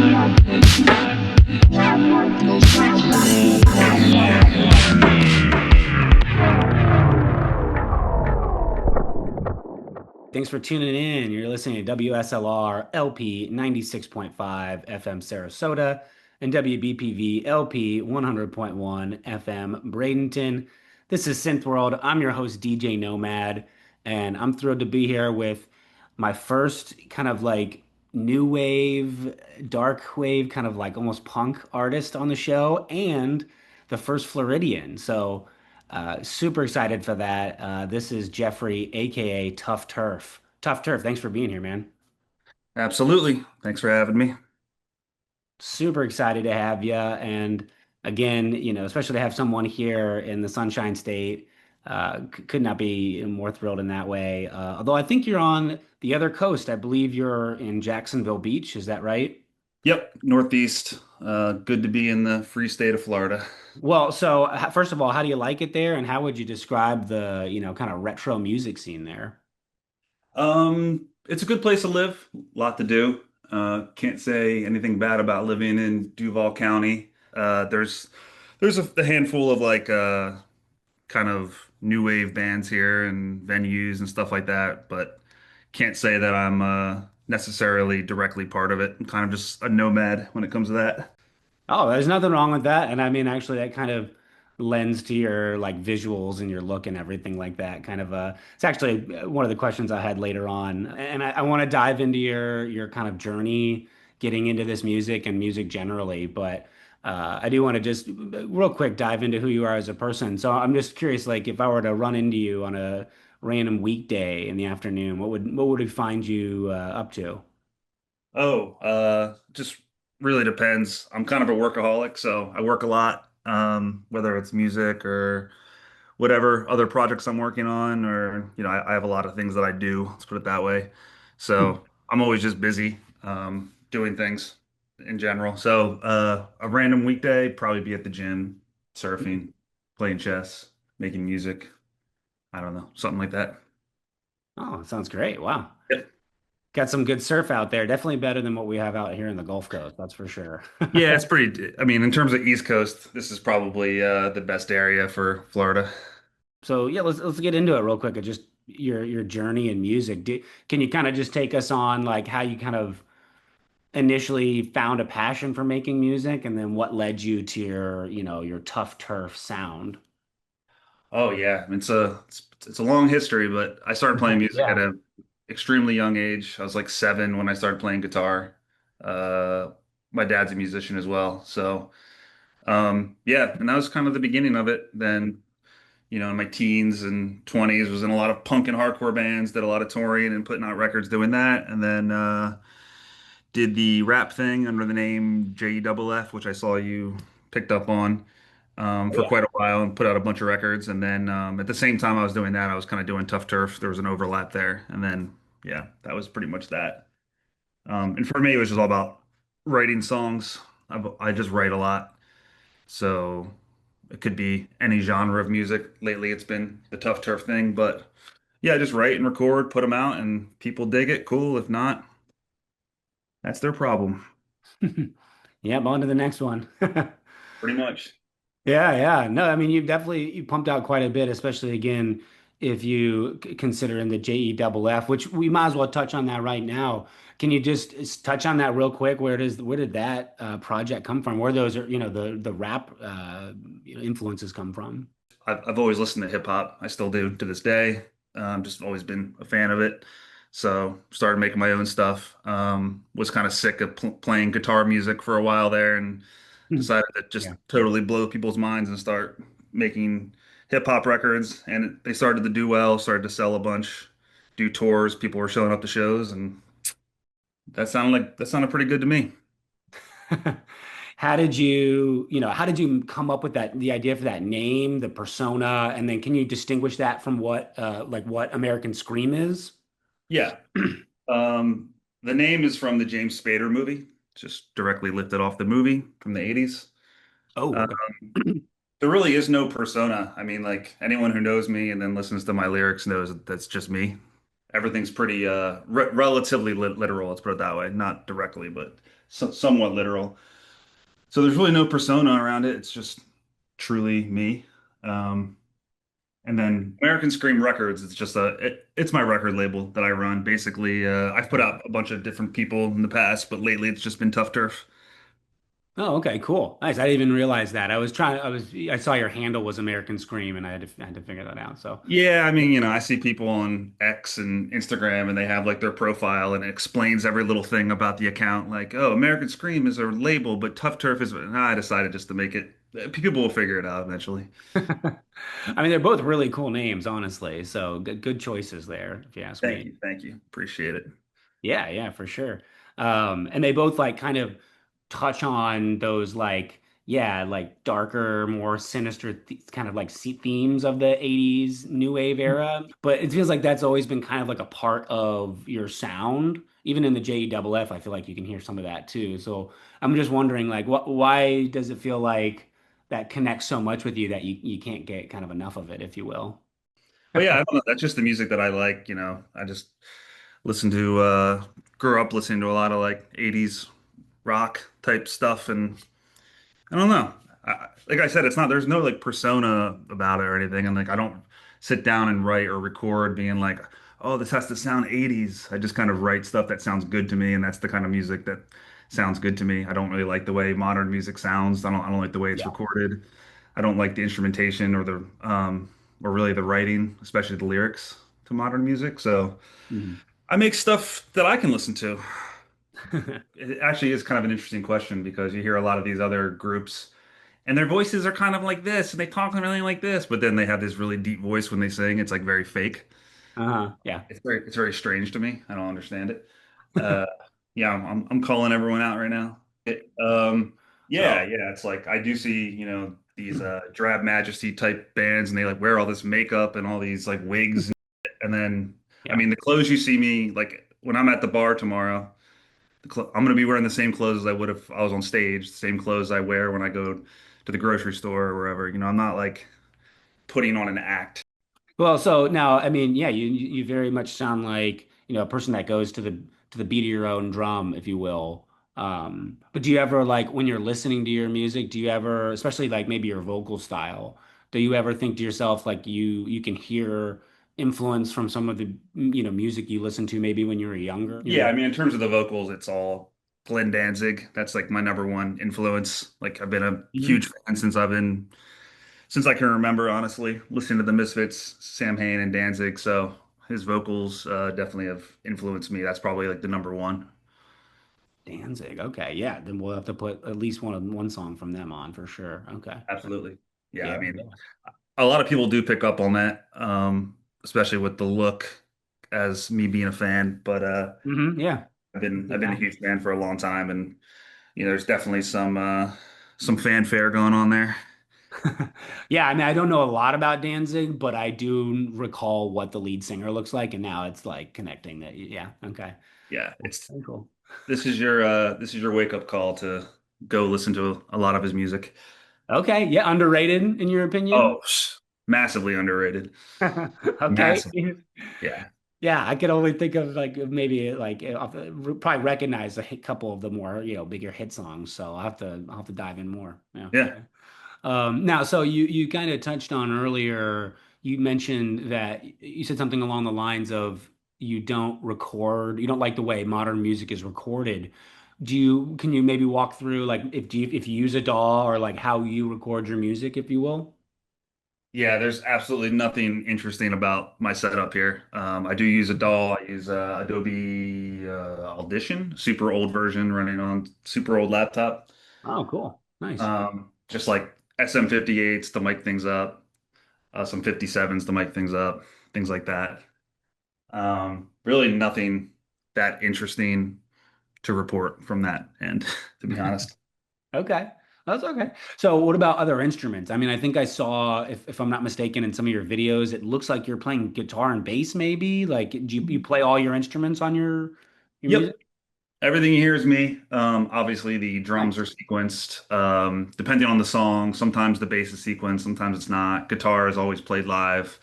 Thanks for tuning in. You're listening to WSLR LP 96.5 FM Sarasota and WBPV LP 100.1 FM Bradenton. This is SynthWorld. I'm your host, DJ Nomad, and I'm thrilled to be here with my first kind of like new wave, dark wave, kind of like almost punk artist on the show, and the first Floridian. Super excited for that. This is Jeffrey, aka Tuff Turf. Tough Turf, thanks for being here, man. Absolutely. Thanks for having me. Super excited to have you. And again, especially to have someone here in the Sunshine State, could not be more thrilled in that way. Although I think you're on the other coast. I believe you're in Jacksonville Beach. Is that right? Yep, Northeast. Good to be in the free state of Florida. Well, so first of all, how do you like it there, and how would you describe the, kind of retro music scene there? It's a good place to live. A lot to do. Can't say anything bad about living in Duval County. There's a handful of kind of new wave bands here and venues and stuff like that, but can't say that I'm necessarily directly part of it. I'm kind of just a nomad when it comes to that. Oh, there's nothing wrong with that. And I mean, actually, that kind of lends to your like visuals and your look and everything like that. It's actually one of the questions I had later on. And I want to dive into your kind of journey getting into this music and music generally. But I do want to just real quick dive into who you are as a person. So I'm just curious, like if I were to run into you on a random weekday in the afternoon, what would we find you up to? Just really depends. I'm kind of a workaholic, so I work a lot, whether it's music or whatever other projects I'm working on, or I have a lot of things that I do. Let's put it that way. So I'm always just busy, doing things in general. So a random weekday, probably be at the gym, surfing, playing chess, making music. I don't know, something like that. Oh, sounds great. Wow. Yep. Got some good surf out there. Definitely better than what we have out here in the Gulf Coast, that's for sure. Yeah, it's pretty. I mean, in terms of East Coast, this is probably the best area for Florida. So yeah, let's get into it real quick. Just your journey in music. Can you kind of just take us on like how you kind of initially found a passion for making music, and then what led you to your tough turf sound? Oh yeah, it's a long history, but I started playing music at Yeah. a extremely young age. I was like 7 when I started playing guitar. Uh, my dad's a musician as well, so yeah, and that was kind of the beginning of it. Then, in my teens and 20s, was in a lot of punk and hardcore bands, did a lot of touring and putting out records doing that, and then did the rap thing under the name JEFF, which I saw you picked up on for Yeah. quite a while and put out a bunch of records. And then at the same time I was doing that, I was kind of doing Tough Turf. There was an overlap there. And then, yeah, that was pretty much that. And for me, it was just all about writing songs. I just write a lot. So it could be any genre of music. Lately, it's been the Tough Turf thing. But yeah, I just write and record, put them out, and people dig it. Cool. If not, that's their problem. Yep, on to the next one. Pretty much. Yeah, yeah. No, I mean you pumped out quite a bit, especially again if you consider in the JEFF, which we might as well touch on that right now. Can you just touch on that real quick? Where did that project come from? Where those are, the rap influences come from? I've always listened to hip hop. I still do to this day. Just always been a fan of it. So started making my own stuff. Was kind of sick of playing guitar music for a while there, and Hmm. decided to just Yeah. totally blow people's minds and start making hip hop records. And they started to do well. Started to sell a bunch, do tours. People were showing up to shows, and that sounded pretty good to me. How did you come up with the idea for that name, the persona, and then can you distinguish that from what American Scream is? Yeah. Um, the name is from the James Spader movie, just directly lifted off the movie from the 80s. Oh, Uh, okay. there really is no persona. I mean, like anyone who knows me and then listens to my lyrics knows that that's just me. everything's pretty relatively literal, let's put it that way. Not directly, but somewhat literal. So there's really no persona around it. It's just truly me. Um, and then American Scream Records, it's my record label that I run. Basically, I've put out a bunch of different people in the past, but lately it's just been Tough Turf. Oh, okay, cool. Nice. I didn't even realize that. I saw your handle was American Scream and I had to figure that out. So, Yeah, I mean, I see people on X and Instagram and they have like their profile and it explains every little thing about the account. Like, oh, American Scream is a label, but Tough Turf is. And I decided just to make it. People will figure it out eventually. I mean, they're both really cool names, honestly. So good choices there, if you ask me. Thank you, appreciate it. Yeah, yeah, for sure. And they both like kind of touch on those like, yeah, like darker, more sinister th kind of like themes of the 80s new wave era. But it feels like that's always been kind of like a part of your sound. Even in the JEFF, I feel like you can hear some of that too. So I'm just wondering like why does it feel like that connects so much with you that you can't get kind of enough of it, if you will? But yeah, I don't know. That's just the music that I like. I just listen to grew up listening to a lot of like 80s rock type stuff, and I don't know. Like I said, it's not, there's no like persona about it or anything. And like, I don't sit down and write or record being like, oh, this has to sound 80s. I just kind of write stuff that sounds good to me. And that's the kind of music that sounds good to me. I don't really like the way modern music sounds. I don't like the way it's Yeah. recorded. I don't like the instrumentation or really the writing, especially the lyrics to modern music. So Mhm. I make stuff that I can listen to. It actually is kind of an interesting question because you hear a lot of these other groups and their voices are kind of like this, and they talk really like this, but then they have this really deep voice when they sing. It's like very fake. Yeah. It's very strange to me. I don't understand it. Uh, yeah, I'm calling everyone out right now. So, Yeah. It's like I do see, these drab majesty type bands, and they like wear all this makeup and all these like wigs, and then I yeah. mean the clothes you see me like when I'm at the bar tomorrow. I'm gonna be wearing the same clothes as I would if I was on stage, the same clothes I wear when I go to the grocery store or wherever. I'm not like putting on an act. Well, so now, I mean, yeah, you very much sound like, a person that goes to the beat of your own drum, if you will. But do you ever like when you're listening to your music, do you ever, especially like maybe your vocal style, do you ever think to yourself like you can hear influence from some of the music you listened to maybe when you were younger? Yeah, I mean, in terms of the vocals, it's all Glenn Danzig. That's like my number one influence. Like I've been a huge Mhm. fan since I can remember, honestly, listening to the Misfits, Sam Hain and Danzig. So his vocals definitely have influenced me. That's probably like the number one. Danzig. Okay, yeah. Then we'll have to put at least one song from them on for sure. Okay. Absolutely. Yeah, I Yeah, mean, yeah. a lot of people do pick up on that, especially with the look as me being a fan. But Yeah. I've been a huge fan for a long time, and there's definitely some fanfare going on there. Yeah, I mean, I don't know a lot about Danzig, but I do recall what the lead singer looks like, and now it's like connecting that. Yeah, okay. Yeah, Cool. Very cool. this is your wake up call to go listen to a lot of his music. Okay, yeah, underrated in your opinion? Oh, massively underrated. Okay. Massive. Yeah. Yeah, I could only think of like maybe like probably recognize a couple of the more, bigger hit songs. So I'll have to dive in more. Yeah. Yeah. Okay. Now, so you kind of touched on earlier, you mentioned that you said something along the lines of you don't like the way modern music is recorded. Can you maybe walk through like if you use a DAW or like how you record your music, if you will? Yeah, there's absolutely nothing interesting about my setup here. I do use a DAW. I use Adobe Audition, super old version running on super old laptop. Oh, cool. Nice. Just like SM58s to mic things up, some 57s to mic things up, things like that. Really nothing that interesting to report from that end, to be honest. Okay. That's okay. So what about other instruments? I mean, I think I saw, if I'm not mistaken, in some of your videos, it looks like you're playing guitar and bass, maybe. Like, do you play all your instruments on your Yep. music? Everything you hear is me. Obviously, the drums are Nice. sequenced. Depending on the song, sometimes the bass is sequenced, sometimes it's not. Guitar is always played live.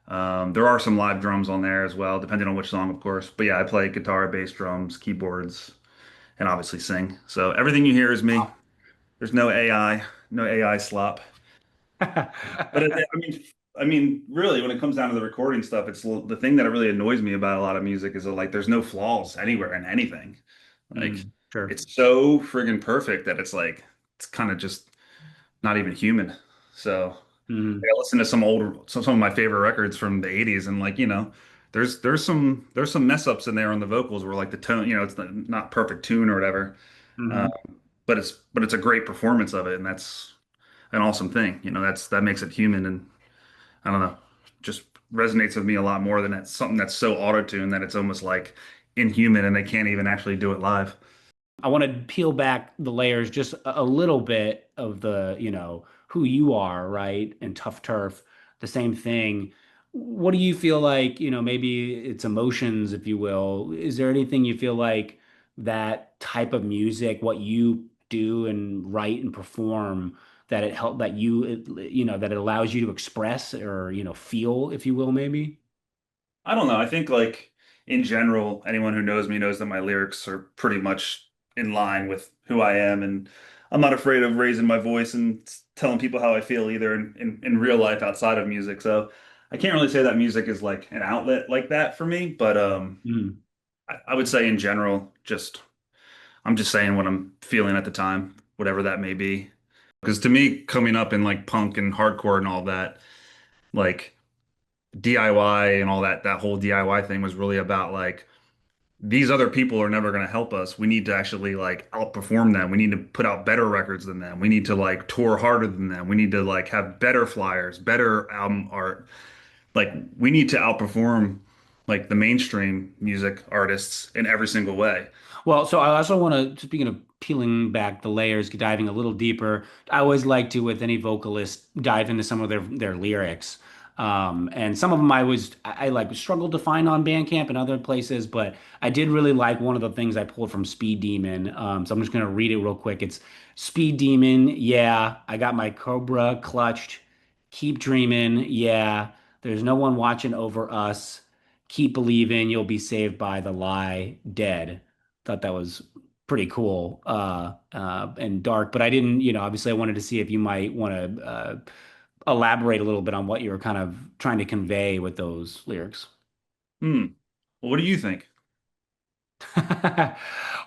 There are some live drums on there as well, depending on which song, of course. But yeah, I play guitar, bass, drums, keyboards, and obviously sing. So everything you hear is me. There's no AI, no AI slop. But really, when it comes down to the recording stuff, it's the thing that really annoys me about a lot of music is that, like, there's no flaws anywhere in anything. Like, Sure. it's so friggin' perfect that it's like it's kind of just not even human. So Mhm. like, I listen to some of my favorite records from the '80s, and like, there's some mess ups in there on the vocals where like the tone, it's not perfect tune or whatever. Uh, Mhm. but it's a great performance of it, and that's an awesome thing. That makes it human, and I don't know, just resonates with me a lot more than that's something that's so auto-tuned that it's almost like inhuman and they can't even actually do it live. I want to peel back the layers just a little bit of who you are, right? And Tough Turf, the same thing. What do you feel like, maybe it's emotions, if you will. Is there anything you feel like that type of music, what you do and write and perform, that it help that that it allows you to express or, feel, if you will, maybe? I don't know. I think like in general, anyone who knows me knows that my lyrics are pretty much in line with who I am, and I'm not afraid of raising my voice and telling people how I feel either in real life outside of music. So I can't really say that music is like an outlet like that for me, but Mm. I would say in general, just I'm just saying what I'm feeling at the time, whatever that may be. Because to me, coming up in like punk and hardcore and all that, like DIY and all that whole DIY thing was really about like these other people are never going to help us. We need to actually like outperform them. We need to put out better records than them. We need to like tour harder than them. We need to like have better flyers, better album art. Like we need to outperform like the mainstream music artists in every single way. Well, so I also want to, speaking of peeling back the layers, diving a little deeper, I always like to, with any vocalist, dive into some of their lyrics. And some of them I like struggled to find on Bandcamp and other places, but I did really like one of the things I pulled from Speed Demon. So I'm just gonna read it real quick. It's Speed Demon, yeah, I got my Cobra clutched. Keep dreaming, yeah. There's no one watching over us. Keep believing you'll be saved by the lie, dead. Thought that was pretty cool and dark, but I didn't, obviously I wanted to see if you might want to elaborate a little bit on what you were kind of trying to convey with those lyrics. Hmm. Well, what do you think?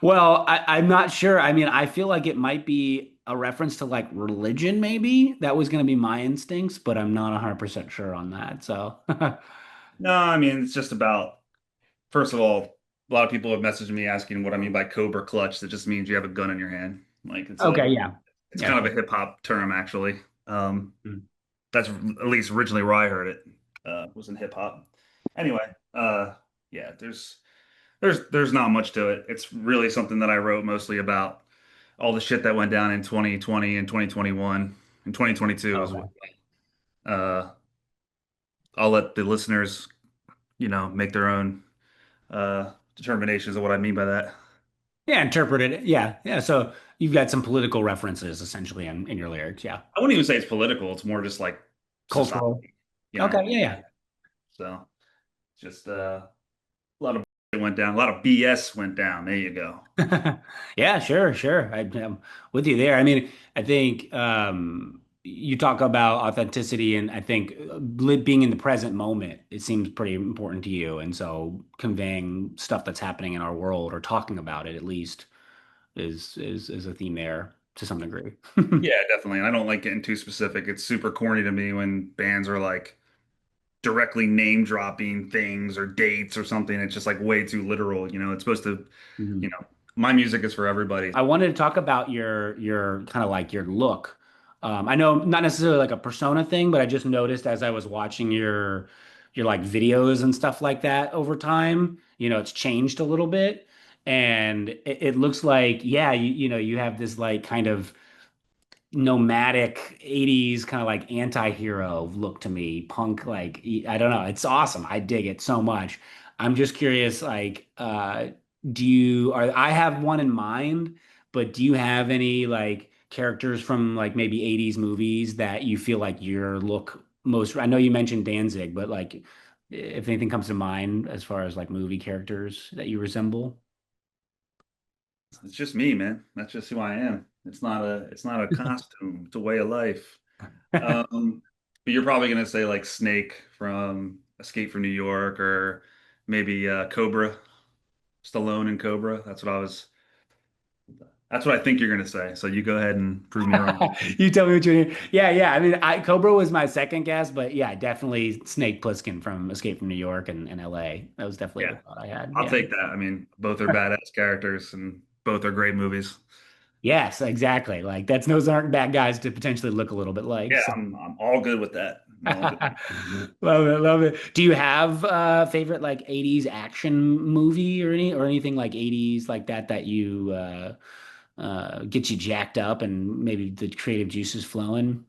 Well, I'm not sure. I mean, I feel like it might be a reference to like religion, maybe. That was going to be my instincts, but I'm not 100% sure on that. So, No, I mean, it's just about, first of all, a lot of people have messaged me asking what I mean by Cobra clutch. That just means you have a gun in your hand. Like okay, yeah. it's Yeah, kind of sure. a hip hop term actually. Um, Mm. that's at least originally where I heard it, was in hip hop. Anyway, yeah, there's not much to it. It's really something that I wrote mostly about all the shit that went down in 2020 and 2021 and 2022 is, Okay. uh, I'll let the listeners, make their own determinations of what I mean by that. Yeah, interpreted it. Yeah, yeah. So you've got some political references essentially in your lyrics. Yeah. I wouldn't even say it's political. It's more just like society, Cultural. you know. Okay, yeah, So just a lot of went down, a lot of BS went down. There you go. yeah. Yeah, sure, sure. I'm with you there. I mean, I think you talk about authenticity, and I think being in the present moment, it seems pretty important to you. And so conveying stuff that's happening in our world or talking about it at least is a theme there to some degree. Yeah, definitely. And I don't like getting too specific. It's super corny to me when bands are like directly name dropping things or dates or something. It's just like way too literal. It's supposed to, you Mhm. know, my music is for everybody. I wanted to talk about your kind of like your look. I know not necessarily like a persona thing, but I just noticed as I was watching your like videos and stuff like that over time, it's changed a little bit. And it looks like, yeah, you have this like kind of nomadic 80s kind of like anti-hero look to me. Punk, like I don't know. It's awesome. I dig it so much. I'm just curious, like, I have one in mind, but do you have any like characters from like maybe 80s movies that you feel like your look most, I know you mentioned Danzig, but like if anything comes to mind as far as like movie characters that you resemble. It's just me, man. That's just who I am. It's not a costume. It's a way of life. But you're probably gonna say like Snake from Escape from New York, or maybe Cobra, Stallone and Cobra. That's what I think you're gonna say. So you go ahead and prove me wrong. You tell me what you Yeah, yeah. I mean, Cobra was my second guess, but yeah, definitely Snake Plissken from Escape from New York and LA. That was definitely the Yeah, thought I had. I'll Yeah. take that. I mean, both are badass characters and both are great movies. Yes, exactly. Like that's those aren't bad guys to potentially look a little bit like. Yeah, So. I'm all good with that. I'm all good. Love it, love it. Do you have favorite like 80s action movie or anything like 80s like that that you get you jacked up and maybe the creative juices flowing?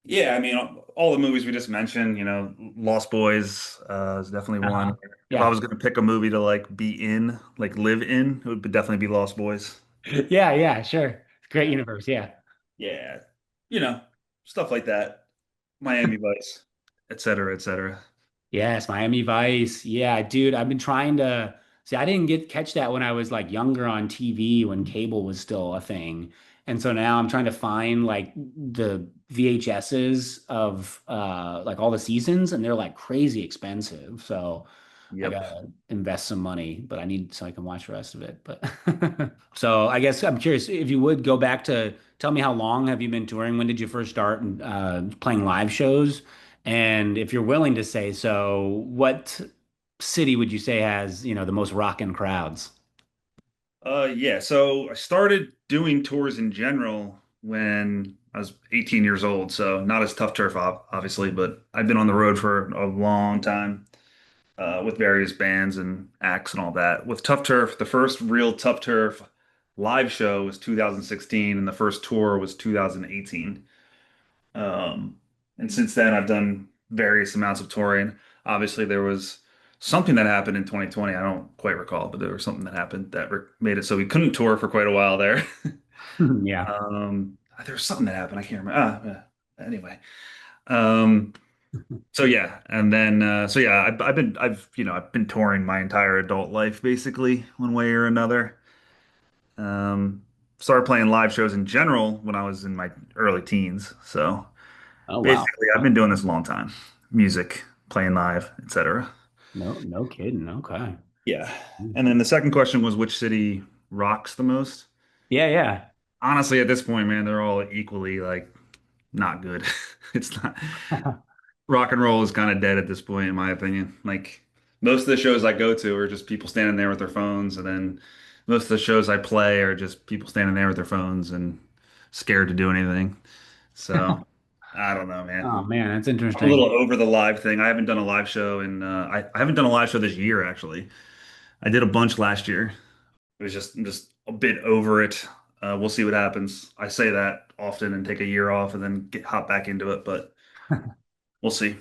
Yeah, I mean, all the movies we just mentioned, Lost Boys is definitely Uh-huh. one. If I Yeah. was going to pick a movie to like be in, like live in, it would definitely be Lost Boys. Yeah, yeah, sure. Great universe, yeah. Yeah, you know, stuff like that. Miami Vice, et cetera, et cetera. Yes, Miami Vice. Yeah, dude, I've been trying to see. I didn't get catch that when I was like younger on TV when cable was still a thing. And so now I'm trying to find like the VHSs of like all the seasons and they're like crazy expensive. So I Yep. gotta invest some money, but I need so I can watch the rest of it. But so I guess I'm curious if you would go back to tell me how long have you been touring? When did you first start playing live shows? And if you're willing to say so, what city would you say has, the most rockin' crowds? Yeah, so I started doing tours in general when I was 18 years old. So not as tough turf, obviously, but I've been on the road for a long time. With various bands and acts and all that. With Tough Turf, the first real Tough Turf live show was 2016, and the first tour was 2018. Um, and since then, I've done various amounts of touring. Obviously, there was something that happened in 2020. I don't quite recall, but there was something that happened that made it so we couldn't tour for quite a while there. Yeah. There was something that happened. I can't remember. Anyway. Um, so yeah, and then so yeah, I've been touring my entire adult life basically, one way or another. Um, Started playing live shows in general when I was in my early teens. So Oh wow. basically, I've been doing this a long time. Music, playing live, etc. No, no kidding. Okay. Yeah. And then the second question was which city rocks the most? Yeah, yeah. Honestly, at this point, man, they're all equally like not good. It's not. Rock and roll is kind of dead at this point, in my opinion. Like most of the shows I go to are just people standing there with their phones, and then most of the shows I play are just people standing there with their phones and scared to do anything. So I don't know, man. Oh man, that's I'm a little interesting. over the live thing. I haven't done a live show in I haven't done a live show this year actually. I did a bunch last year. It was just I'm just a bit over it. We'll see what happens. I say that often and take a year off and then get hop back into it, but we'll see.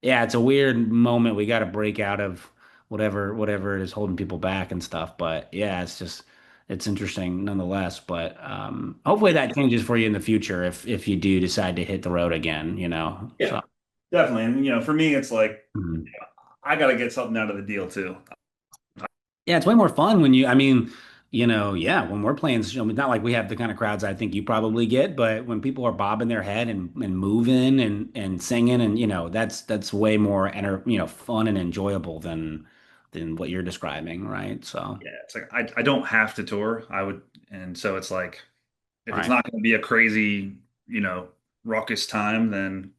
Yeah, it's a weird moment. We got to break out of whatever it is holding people back and stuff. But yeah, it's interesting nonetheless. But hopefully that changes for you in the future if you do decide to hit the road again. Yeah, So definitely. And for me, it's like mhm. I got to get something out of the deal too. Yeah, it's way more fun when I mean, yeah, when we're playing, I mean, not like we have the kind of crowds I think you probably get, but when people are bobbing their head and moving and singing and that's way more fun and enjoyable than what you're describing, right? So, Yeah, it's like I don't have to tour. And so it's like if it's right. not going to be a crazy, you know, raucous time, then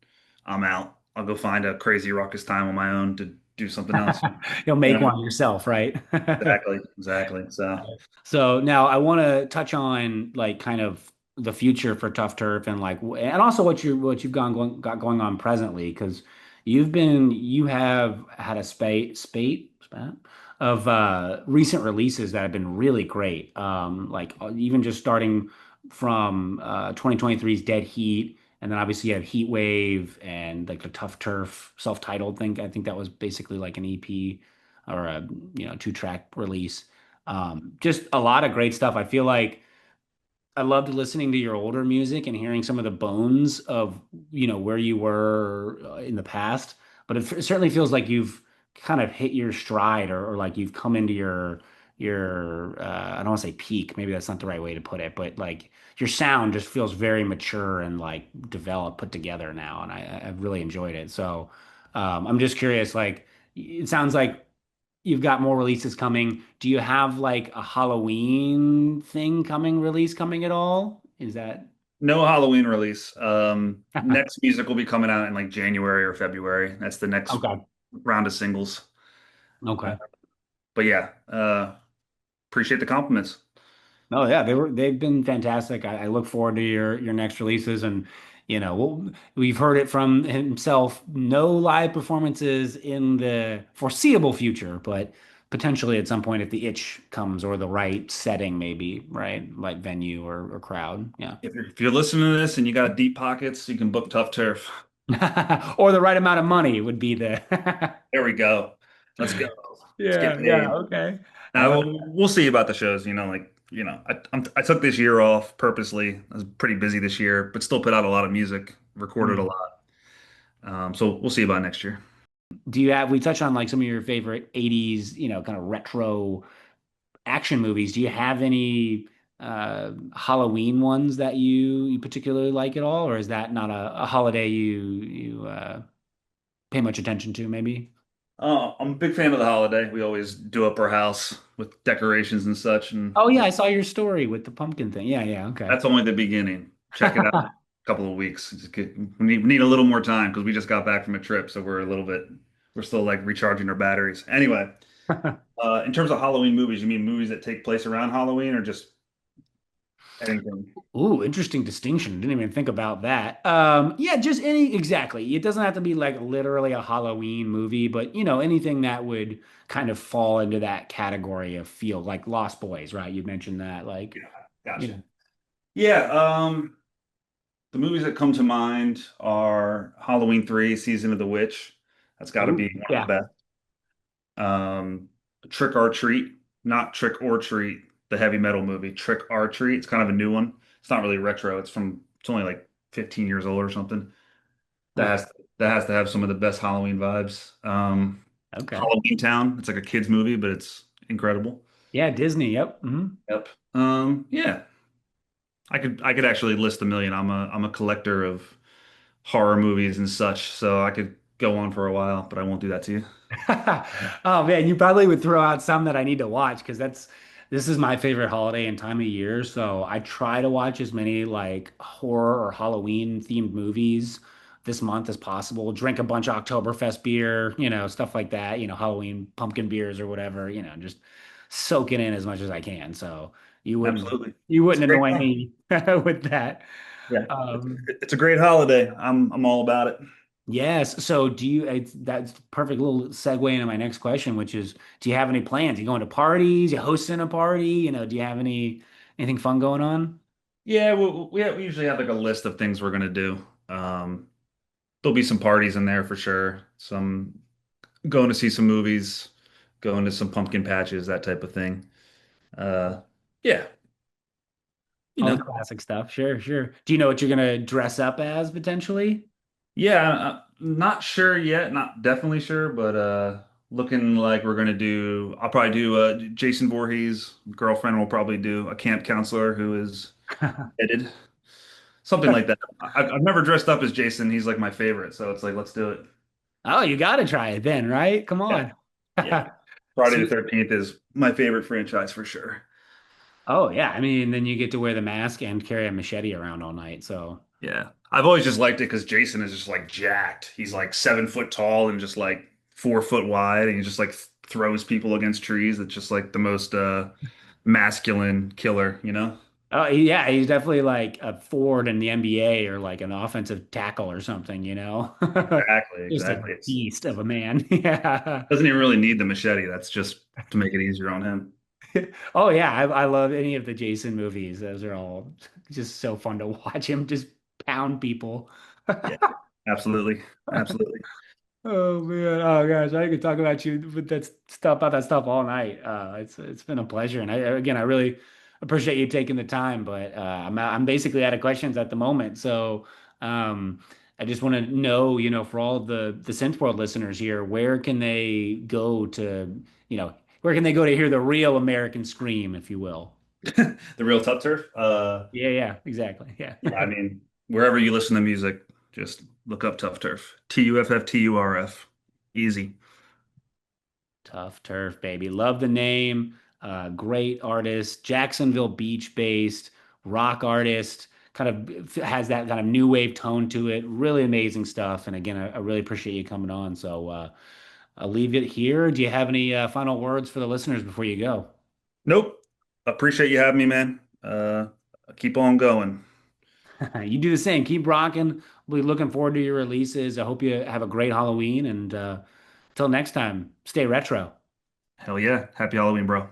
I'm out. I'll go find a crazy raucous time on my own to do something else. You'll You make know, one yourself, right? exactly, exactly. So So now I want to touch on like kind of the future for Tough Turf and and also what you've got going on presently because you have had a spat of recent releases that have been really great. Like even just starting from 2023's Dead Heat, and then obviously you have Heat Wave and like the Tough Turf self-titled thing. I think that was basically like an EP or a two-track release. Just a lot of great stuff. I feel like I loved listening to your older music and hearing some of the bones of, where you were in the past. But it certainly feels like you've kind of hit your stride or like you've come into your I don't want to say peak, maybe that's not the right way to put it, but like your sound just feels very mature and like developed, put together now, and I've really enjoyed it. So I'm just curious, like it sounds like you've got more releases coming. Do you have like a Halloween thing release coming at all? Is that No Halloween release. Next music will be coming out in like January or February. That's the next okay? round of singles. Uh, Okay. but yeah, appreciate the compliments. Oh yeah, they've been fantastic. I look forward to your next releases, and we've heard it from himself. No live performances in the foreseeable future, but potentially at some point if the itch comes or the right setting, maybe right, like venue or crowd. Yeah. If you're listening to this and you got deep pockets, you can book Tough Turf. Or the right amount of money would be the There we go. Let's go. Let's get Yeah, yeah, paid. okay. Now we'll see about the shows. I took this year off purposely. I was pretty busy this year, but still put out a lot of music, recorded a Mm. lot. So we'll see about next year. Do you have, we touched on like some of your favorite 80s, kind of retro action movies. Do you have any Halloween ones that you particularly like at all, or is that not a holiday you pay much attention to, maybe? I'm a big fan of the holiday. We always do up our house with decorations and such, and Oh yeah, I saw your story with the pumpkin thing. Yeah, yeah, okay. that's only the beginning. Check it out in a couple of weeks. We need a little more time because we just got back from a trip, so we're still like recharging our batteries. Anyway, in terms of Halloween movies, you mean movies that take place around Halloween or just anything? Ooh, interesting distinction. Didn't even think about that. Yeah, just exactly. It doesn't have to be like literally a Halloween movie, but anything that would kind of fall into that category of feel like Lost Boys, right? You mentioned that, like, Yeah, you gotcha. know. Yeah, the movies that come to mind are Halloween 3, Season of the Witch. That's got to be Ooh, one of the yeah. best. Trick or Treat, not Trick or Treat, the heavy metal movie, Trick or Treat. It's kind of a new one. It's not really retro. It's only like 15 years old or something. That Huh. has that has to have some of the best Halloween vibes. Okay. Halloween Town. It's like a kids movie, but it's incredible. Yeah, Disney. Yep. Yep. Yeah. I could actually list a million. I'm a collector of horror movies and such, so I could go on for a while, but I won't do that to you. Oh man, you probably would throw out some that I need to watch because this is my favorite holiday and time of year. So I try to watch as many like horror or Halloween themed movies this month as possible. Drink a bunch of Oktoberfest beer, stuff like that, Halloween pumpkin beers or whatever, just soak it in as much as I can. So you wouldn't Absolutely. you It's a wouldn't great annoy time. me with that. Yeah. It's, Um, it's a great holiday. I'm all about it. Yes. So that's a perfect little segue into my next question, which is, do you have any plans? You going to parties? You hosting a party? Do you have anything fun going on? Yeah, we usually have like a list of things we're gonna do. There'll be some parties in there for sure. Some going to see some movies, going to some pumpkin patches, that type of thing. Uh, yeah, you All the know, classic stuff. Sure, sure. Do you know what you're gonna dress up as potentially? yeah. Not sure yet, not definitely sure, but looking like we're gonna do. I'll probably do Jason Voorhees' girlfriend will probably do a camp counselor who is headed. Something like that. I've never dressed up as Jason. He's like my favorite, so it's like let's do it. Oh, you got to try it then, right? Come Yeah, on. yeah. Friday the Sweet. 13th is my favorite franchise for sure. Oh yeah. I mean, then you get to wear the mask and carry a machete around all night. So Yeah, I've always just liked it because Jason is just like jacked. He's like 7 foot tall and just like 4 foot wide, and he just like throws people against trees. It's just like the most masculine killer, you know? oh yeah, he's definitely like a Ford in the NBA or like an offensive tackle or something. Exactly, Just a exactly. It's beast of a man. Yeah. doesn't even really need the machete. That's just to make it easier on him. Oh yeah, I love any of the Jason movies. Those are all just so fun to watch him just pound people. Yeah, absolutely, absolutely. Oh man, oh gosh, I could talk about you with that stuff all night. It's been a pleasure, and I again, I really appreciate you taking the time, but I'm basically out of questions at the moment. So um, I just want to know, for all the SynthWorld listeners here, where can they go to, where can they go to hear the real American scream, if you will? The real Tuff Turf. Yeah, yeah, exactly. Yeah. Yeah, I mean, wherever you listen to music, just look up Tuff Turf. TUFFTURF. Easy. Tough Turf, baby. Love the name. Great artist. Jacksonville Beach based rock artist. Kind of has that kind of new wave tone to it. Really amazing stuff. And again, I really appreciate you coming on. So I'll leave it here. Do you have any final words for the listeners before you go? Nope. Appreciate you having me, man. Keep on going. You do the same. Keep rocking. We'll be looking forward to your releases. I hope you have a great Halloween. And until next time, stay retro. Hell yeah. Happy Halloween, bro.